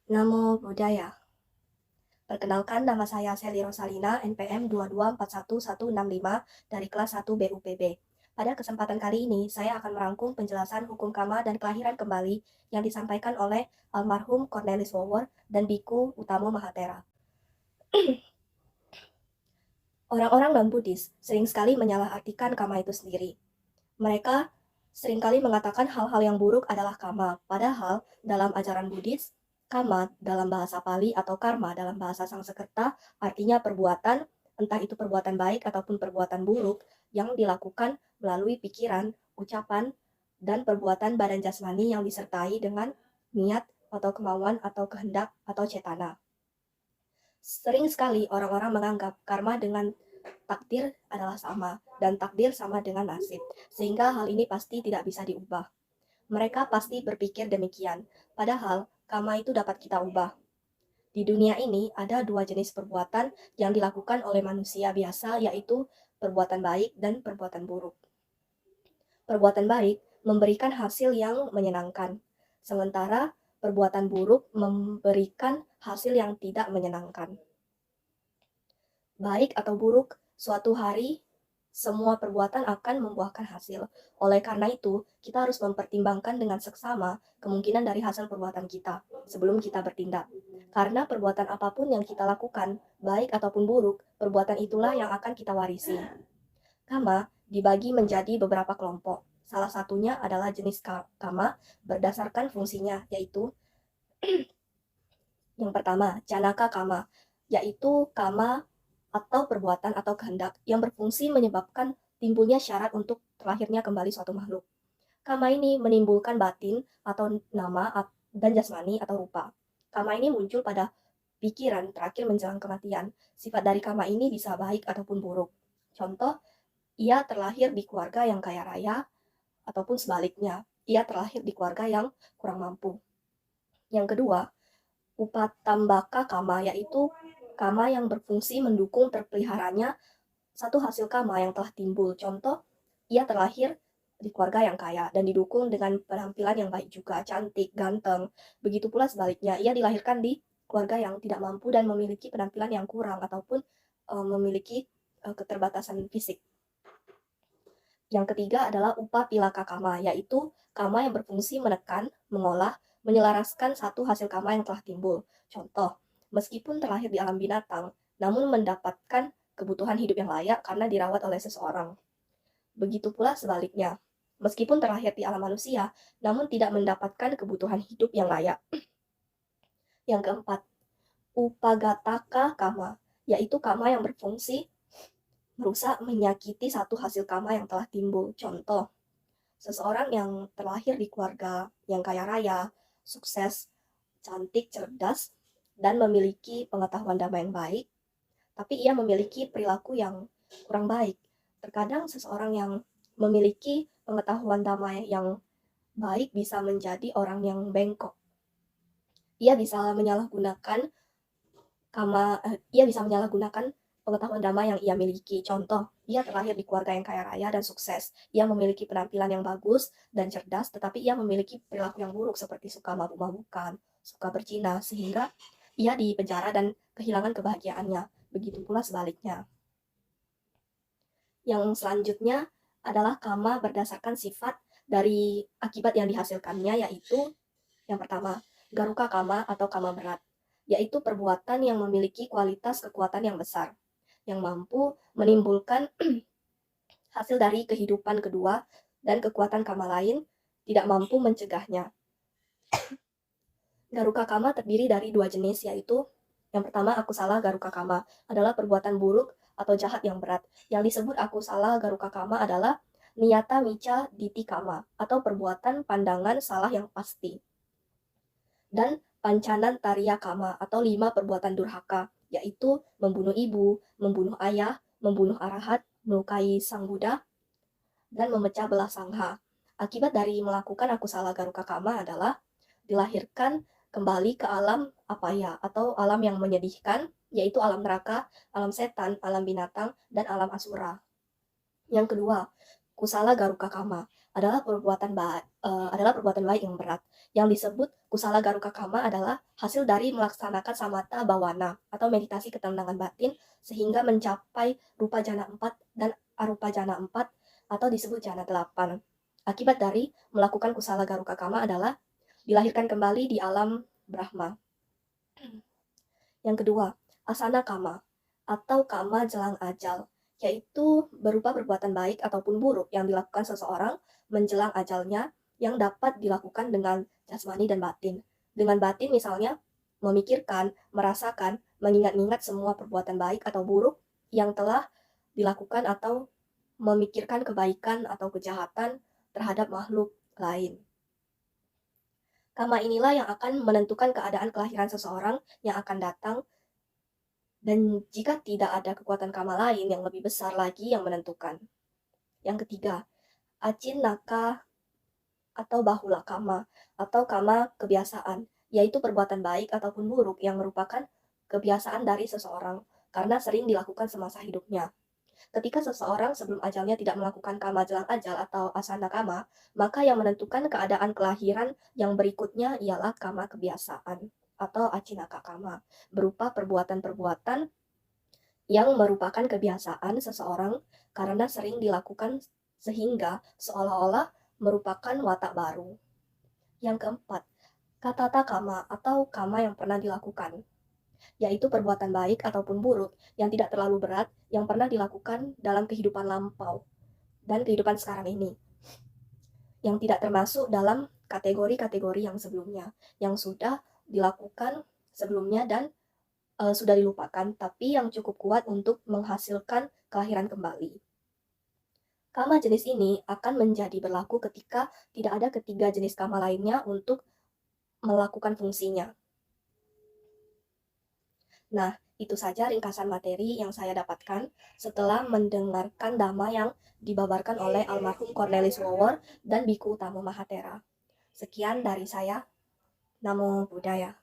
Namo Buddhaya. Perkenalkan, nama saya Sally Rosalina, NPM 2241165 dari kelas 1 BUPB. Pada kesempatan kali ini, saya akan merangkum penjelasan hukum kama dan kelahiran kembali yang disampaikan oleh almarhum Cornelis Wower dan Biku Utamo Mahatera. Orang-orang non-Buddhis sering sekali menyalahartikan kama itu sendiri. Mereka seringkali mengatakan hal-hal yang buruk adalah kama, padahal dalam ajaran Buddhis, kama dalam bahasa Pali atau karma dalam bahasa Sanskerta artinya perbuatan, entah itu perbuatan baik ataupun perbuatan buruk yang dilakukan melalui pikiran, ucapan, dan perbuatan badan jasmani yang disertai dengan niat atau kemauan atau kehendak atau cetana. Sering sekali orang-orang menganggap karma dengan takdir adalah sama, dan takdir sama dengan nasib, sehingga hal ini pasti tidak bisa diubah. Mereka pasti berpikir demikian, padahal karma itu dapat kita ubah. Di dunia ini ada dua jenis perbuatan yang dilakukan oleh manusia biasa, yaitu perbuatan baik dan perbuatan buruk. Perbuatan baik memberikan hasil yang menyenangkan, sementara perbuatan buruk memberikan hasil yang tidak menyenangkan. Baik atau buruk, suatu hari semua perbuatan akan membuahkan hasil. Oleh karena itu, kita harus mempertimbangkan dengan seksama kemungkinan dari hasil perbuatan kita sebelum kita bertindak. Karena perbuatan apapun yang kita lakukan, baik ataupun buruk, perbuatan itulah yang akan kita warisi. Kama dibagi menjadi beberapa kelompok. Salah satunya adalah jenis kama berdasarkan fungsinya, yaitu yang pertama, janaka kama, yaitu kama atau perbuatan atau kehendak yang berfungsi menyebabkan timbulnya syarat untuk terlahirnya kembali suatu makhluk. Kama ini menimbulkan batin atau nama dan jasmani atau rupa. Kama ini muncul pada pikiran terakhir menjelang kematian. Sifat dari kama ini bisa baik ataupun buruk. Contoh, ia terlahir di keluarga yang kaya raya ataupun sebaliknya, ia terlahir di keluarga yang kurang mampu. Yang kedua, upatambaka kama, yaitu kama yang berfungsi mendukung terpeliharanya satu hasil kama yang telah timbul. Contoh, ia terlahir di keluarga yang kaya dan didukung dengan penampilan yang baik juga, cantik, ganteng. Begitu pula sebaliknya, ia dilahirkan di keluarga yang tidak mampu dan memiliki penampilan yang kurang ataupun memiliki keterbatasan fisik. Yang ketiga adalah upapilaka kama, yaitu kama yang berfungsi menekan, mengolah, menyelaraskan satu hasil kama yang telah timbul. Contoh, meskipun terlahir di alam binatang, namun mendapatkan kebutuhan hidup yang layak karena dirawat oleh seseorang. Begitu pula sebaliknya, meskipun terlahir di alam manusia, namun tidak mendapatkan kebutuhan hidup yang layak. Yang keempat, upagataka kama, yaitu kama yang berfungsi merusak, menyakiti satu hasil kama yang telah timbul. Contoh, seseorang yang terlahir di keluarga yang kaya raya, sukses, cantik, cerdas, dan memiliki pengetahuan dhamma yang baik, tapi ia memiliki perilaku yang kurang baik. Terkadang seseorang yang memiliki pengetahuan dhamma yang baik bisa menjadi orang yang bengkok. Ia bisa menyalahgunakan pengetahuan dhamma yang ia miliki. Contoh, ia terlahir di keluarga yang kaya raya dan sukses. Ia memiliki penampilan yang bagus dan cerdas, tetapi ia memiliki perilaku yang buruk seperti suka mabuk-mabukan, suka berzina, sehingga ia dipenjara dan kehilangan kebahagiaannya. Begitu pula sebaliknya. Yang selanjutnya adalah kama berdasarkan sifat dari akibat yang dihasilkannya, yaitu yang pertama, garuka kama atau kama berat, yaitu perbuatan yang memiliki kualitas kekuatan yang besar, yang mampu menimbulkan hasil dari kehidupan kedua dan kekuatan kama lain tidak mampu mencegahnya. Garuka kama terdiri dari dua jenis, yaitu yang pertama, akusala garuka kama adalah perbuatan buruk atau jahat yang berat. Yang disebut akusala garuka kama adalah niyata mica diti kama atau perbuatan pandangan salah yang pasti. Dan pancanan tariya kama atau 5 perbuatan durhaka, yaitu membunuh ibu, membunuh ayah, membunuh arahat, melukai sang Buddha, dan memecah belah sangha. Akibat dari melakukan akusala garuka kama adalah dilahirkan kembali ke alam apaya atau alam yang menyedihkan, yaitu alam neraka, alam setan, alam binatang, dan alam asura. Yang kedua, kusala garuka kama adalah perbuatan baik yang berat. Yang disebut kusala garuka kama adalah hasil dari melaksanakan samatha bawana atau meditasi ketenangan batin sehingga mencapai rupa jana 4 dan arupa jana 4 atau disebut jana 8. Akibat dari melakukan kusala garuka kama adalah dilahirkan kembali di alam Brahma. Yang kedua, asana kama atau kama jelang ajal, yaitu berupa perbuatan baik ataupun buruk yang dilakukan seseorang menjelang ajalnya yang dapat dilakukan dengan jasmani dan batin. Dengan batin misalnya memikirkan, merasakan, mengingat-ingat semua perbuatan baik atau buruk yang telah dilakukan atau memikirkan kebaikan atau kejahatan terhadap makhluk lain. Kama inilah yang akan menentukan keadaan kelahiran seseorang yang akan datang, dan jika tidak ada kekuatan kama lain yang lebih besar lagi yang menentukan. Yang ketiga, acin naka atau bahula kama atau kama kebiasaan, yaitu perbuatan baik ataupun buruk yang merupakan kebiasaan dari seseorang karena sering dilakukan semasa hidupnya. Ketika seseorang sebelum ajalnya tidak melakukan kama jelang ajal atau asana kama, maka yang menentukan keadaan kelahiran yang berikutnya ialah kama kebiasaan atau acinaka kama, berupa perbuatan-perbuatan yang merupakan kebiasaan seseorang karena sering dilakukan sehingga seolah-olah merupakan watak baru. Yang keempat, katata kama atau kama yang pernah dilakukan, yaitu perbuatan baik ataupun buruk yang tidak terlalu berat yang pernah dilakukan dalam kehidupan lampau dan kehidupan sekarang ini, yang tidak termasuk dalam kategori-kategori yang sebelumnya, yang sudah dilakukan sebelumnya dan sudah dilupakan, tapi yang cukup kuat untuk menghasilkan kelahiran kembali. Kama jenis ini akan menjadi berlaku ketika tidak ada ketiga jenis kama lainnya untuk melakukan fungsinya. Nah, itu saja ringkasan materi yang saya dapatkan setelah mendengarkan dhamma yang dibabarkan oleh almarhum Cornelis Wower dan Biku Utama Mahathera. Sekian dari saya. Namo Buddhaya.